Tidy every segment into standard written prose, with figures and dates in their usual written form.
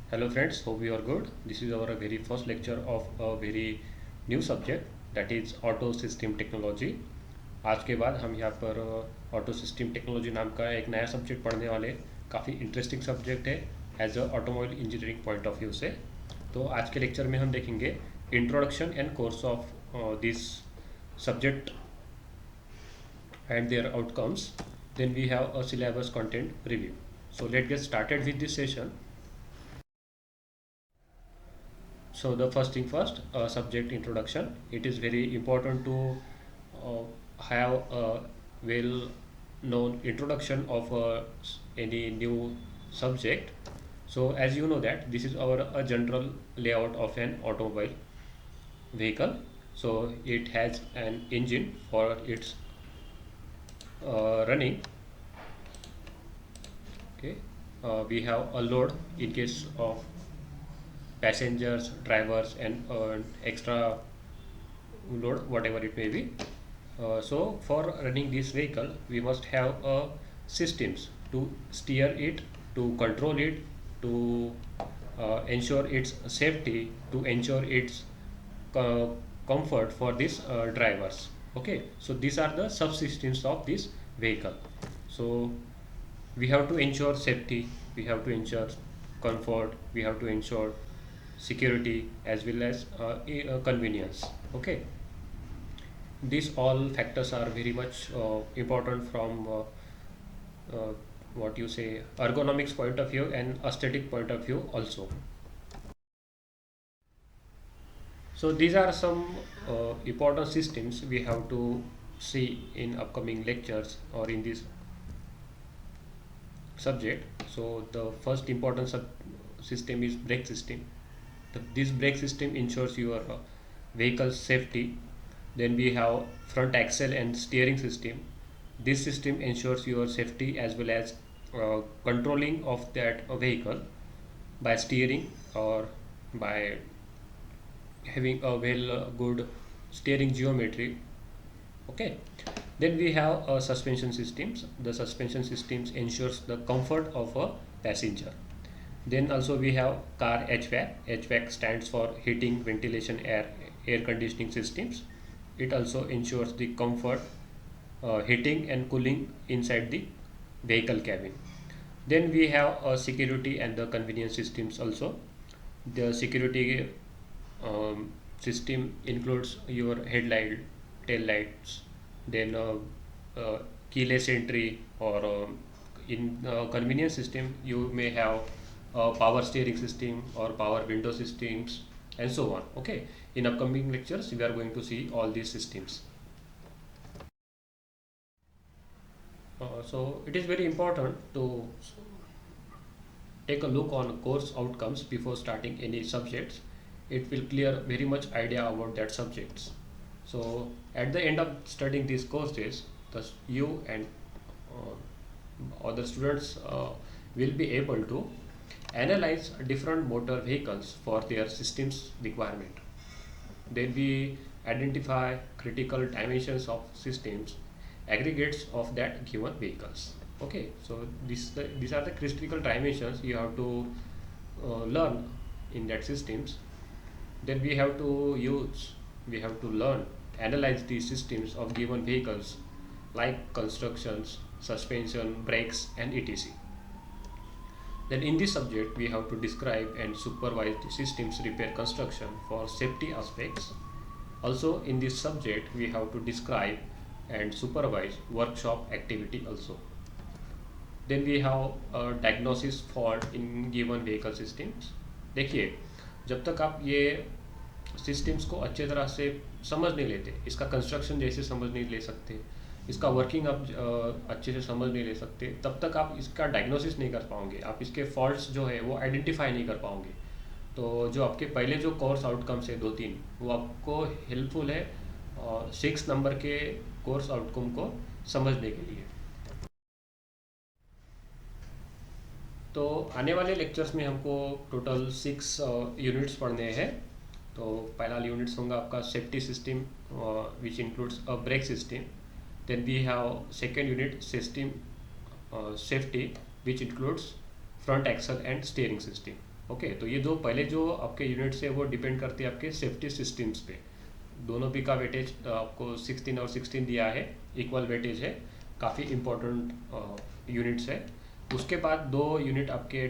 Hello friends, hope you are good. This is our very first lecture of a very new subject that is auto system technology. आज के बाद हम यहाँ पर auto system technology नाम का एक नया सब्जेक्ट पढ़ने वाले। काफ़ी इंटरेस्टिंग सब्जेक्ट है as a automobile engineering point of view से। तो आज के लेक्चर में हम देखेंगे introduction and course of this subject and their outcomes. Then we have a syllabus content review. So let's get started with this session. So the first thing first, subject introduction. It is very important to have a well known introduction of any new subject. So as you know that this is our a general layout of an automobile vehicle. So it has an engine for its running. Okay, we have a load in case of passengers, drivers, and extra load, whatever it may be. So for running this vehicle, we must have systems to steer it, to control it, to ensure its safety, to ensure its uh, comfort for these drivers. Okay, so these are the subsystems of this vehicle. So we have to ensure safety, we have to ensure comfort, we have to ensure security as well as convenience. Okay, these all factors are very much important from what you say ergonomics point of view and aesthetic point of view also. So these are some important systems we have to see in upcoming lectures or in this subject. So the first important system is brake system. This brake system ensures your vehicle's safety. Then we have front axle and steering system. This system ensures your safety as well as controlling of that vehicle by steering or by having a well good steering geometry. Okay, then we have suspension systems. The suspension systems ensures the comfort of a passenger. Then also we have car HVAC. HVAC stands for heating, ventilation, air conditioning systems. It also ensures the comfort, heating and cooling inside the vehicle cabin. Then we have security and the convenience systems also. The security system includes your headlight, tail lights, then keyless entry, or in convenience system you may have power steering system or power window systems and so on. Okay, in upcoming lectures we are going to see all these systems. So it is very important to take a look on course outcomes before starting any subjects. It will clear very much idea about that subjects. So at the end of studying these courses, you and other students will be able to analyze different motor vehicles for their systems requirement. Then we identify critical dimensions of systems, aggregates of that given vehicles. Okay, so these are the critical dimensions you have to learn in that systems. Then we have to learn, analyze these systems of given vehicles like constructions, suspension, brakes, and etc. Then in this subject we have to describe and supervise the systems repair construction for safety aspects. Also in this subject we have to describe and supervise workshop activity also. Then we have diagnosis fault in given vehicle systems. देखिए, जब तक आप ये systems को अच्छे तरह से समझ नहीं लेते, इसका कंस्ट्रक्शन जैसे समझ नहीं ले सकते, इसका वर्किंग आप अच्छे से समझ नहीं ले सकते, तब तक आप इसका डायग्नोसिस नहीं कर पाओगे, आप इसके फॉल्ट्स जो है वो आइडेंटिफाई नहीं कर पाओगे। तो जो आपके पहले जो कोर्स आउटकम्स है 2-3, वो आपको हेल्पफुल है 6 नंबर के कोर्स आउटकम को समझने के लिए। तो आने वाले लेक्चर्स में हमको टोटल 6 यूनिट्स पढ़ने हैं। तो पहला यूनिट्स होगा आपका safety system which includes a brake system. Then we have second unit system safety which includes front axle and steering system. Okay, तो ये दो पहले जो आपके यूनिट्स है वो डिपेंड करती है आपके सेफ्टी सिस्टम्स पे। दोनों भी का वेटेज आपको 16 और 16 दिया है, इक्वल वेटेज है, काफ़ी इम्पोर्टेंट यूनिट्स है। उसके बाद दो यूनिट आपके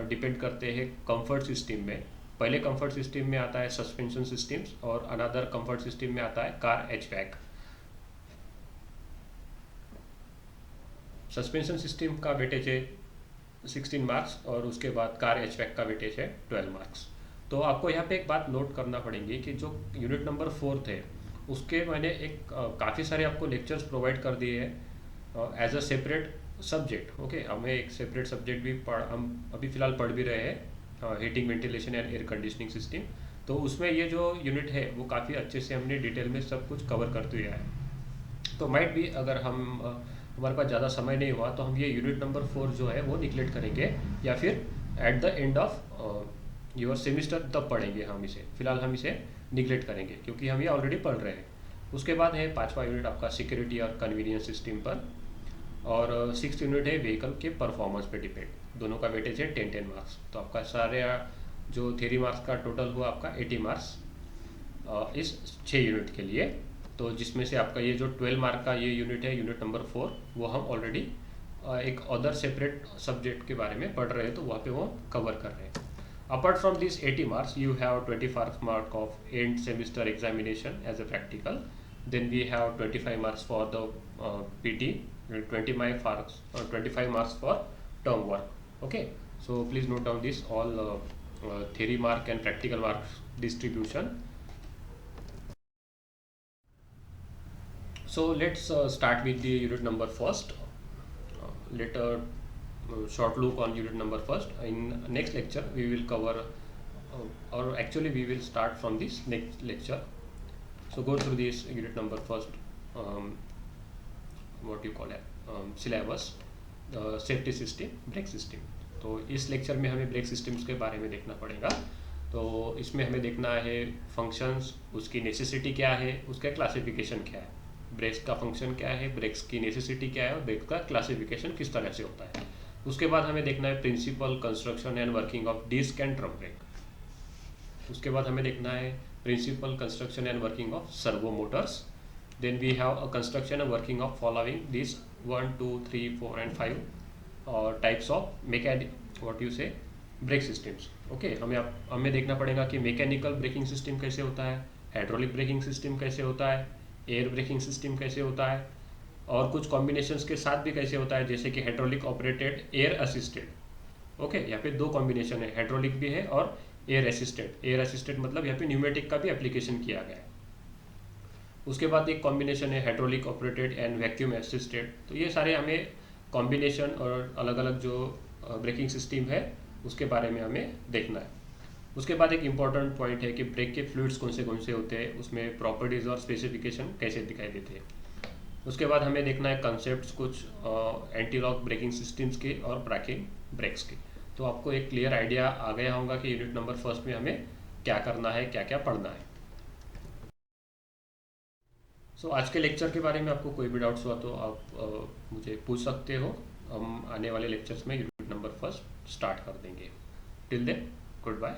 डिपेंड करते हैं कंफर्ट सिस्टम में। पहले कंफर्ट सिस्टम में आता है सस्पेंशन सिस्टम्स और अनदर कंफर्ट सिस्टम में आता है कार HVAC। सस्पेंशन सिस्टम का वेटेज है 16 मार्क्स और उसके बाद कार HVAC का वेटेज है 12 मार्क्स। तो आपको यहाँ पे एक बात नोट करना पड़ेगी कि जो यूनिट नंबर 4 थे उसके मैंने एक काफ़ी सारे आपको लेक्चर्स प्रोवाइड कर दिए हैं as a separate subject. Okay, हमें एक सेपरेट सब्जेक्ट भी हम अभी फ़िलहाल पढ़ भी रहे हैं, heating ventilation and air conditioning system. तो उसमें ये जो यूनिट है वो काफ़ी अच्छे से हमने डिटेल में सब कुछ कवर कर दिया है। तो माइट भी अगर हमारे पास ज़्यादा समय नहीं हुआ तो हम ये यूनिट नंबर 4 जो है वो निगलेक्ट करेंगे या फिर at the end of your semester तब पढ़ेंगे हम इसे। फिलहाल हम इसे निगलेक्ट करेंगे क्योंकि हम ये ऑलरेडी पढ़ रहे हैं। उसके बाद है 5वां यूनिट आपका सिक्योरिटी और कन्वीनियंस सिस्टम पर, और 6th यूनिट है व्हीकल के परफॉर्मेंस पे डिपेंड। दोनों का वेटेज है 10-10 मार्क्स। तो आपका सारे जो थ्योरी मार्क्स का टोटल हुआ आपका 80 मार्क्स इस 6 यूनिट के लिए। तो जिसमें से आपका ये जो 12 मार्क का ये यूनिट है, यूनिट नंबर 4, वो हम ऑलरेडी एक अदर सेपरेट सब्जेक्ट के बारे में पढ़ रहे हैं तो वहाँ पे वो कवर कर रहे हैं। Apart from these 80 marks, you have 25 mark of end semester examination as a practical. Then we have 25 marks for the PT, 25 marks for term work. Okay, so please note down this all theory mark and practical marks distribution. So let's start with the unit number first. Let short look on unit number first. In next lecture we will cover or actually we will start from this next lecture. So go through this unit number first, what you call it, syllabus, safety system, brake system. तो इस lecture में हमें break systems के बारे में देखना पड़ेगा। तो इसमें हमें देखना है फंक्शंस, उसकी नेसेसिटी क्या है, उसका क्लासिफिकेशन क्या है, ब्रेक्स का फंक्शन क्या है, ब्रेक्स की नेसेसिटी क्या है और ब्रेक का क्लासिफिकेशन किस तरह से होता है। उसके बाद हमें देखना है principle, construction and working of disc and drum brake. उसके बाद हमें देखना है principle, construction and working of servo motors. Then we have a construction and working of following this 1, 2, 3, 4 and 5 और types of mechanic what you say brake systems. Okay, हमें देखना पड़ेगा कि मैकेनिकल ब्रेकिंग सिस्टम कैसे होता है, हाइड्रोलिक ब्रेकिंग सिस्टम कैसे होता है, एयर ब्रेकिंग सिस्टम कैसे होता है और कुछ कॉम्बिनेशंस के साथ भी कैसे होता है, जैसे कि hydraulic operated air assisted. Okay, यहाँ पे दो कॉम्बिनेशन है, हाइड्रोलिक भी है और एयर असिस्टेड। एयर असिस्टेड मतलब यहाँ पे न्यूमेटिक का भी एप्लीकेशन किया गया है। उसके बाद एक कॉम्बिनेशन है hydraulic operated and vacuum assisted. तो ये सारे हमें कॉम्बिनेशन और अलग अलग जो ब्रेकिंग सिस्टम है उसके बारे में हमें देखना है। उसके बाद एक इम्पॉर्टेंट पॉइंट है कि ब्रेक के फ्लूइड्स कौन से होते हैं, उसमें प्रॉपर्टीज़ और स्पेसिफिकेशन कैसे दिखाई देते हैं। उसके बाद हमें देखना है कंसेप्ट्स कुछ एंटी लॉक ब्रेकिंग सिस्टम्स के और ब्रेकिंग ब्रेक्स के। तो आपको एक क्लियर आइडिया आ गया होगा कि यूनिट नंबर फर्स्ट में हमें क्या करना है, क्या क्या पढ़ना है। सो आज के लेक्चर के बारे में आपको कोई भी डाउट्स हुआ तो आप मुझे पूछ सकते हो। हम आने वाले लेक्चर्स में यूनिट नंबर फर्स्ट स्टार्ट कर देंगे। Till then, good bye.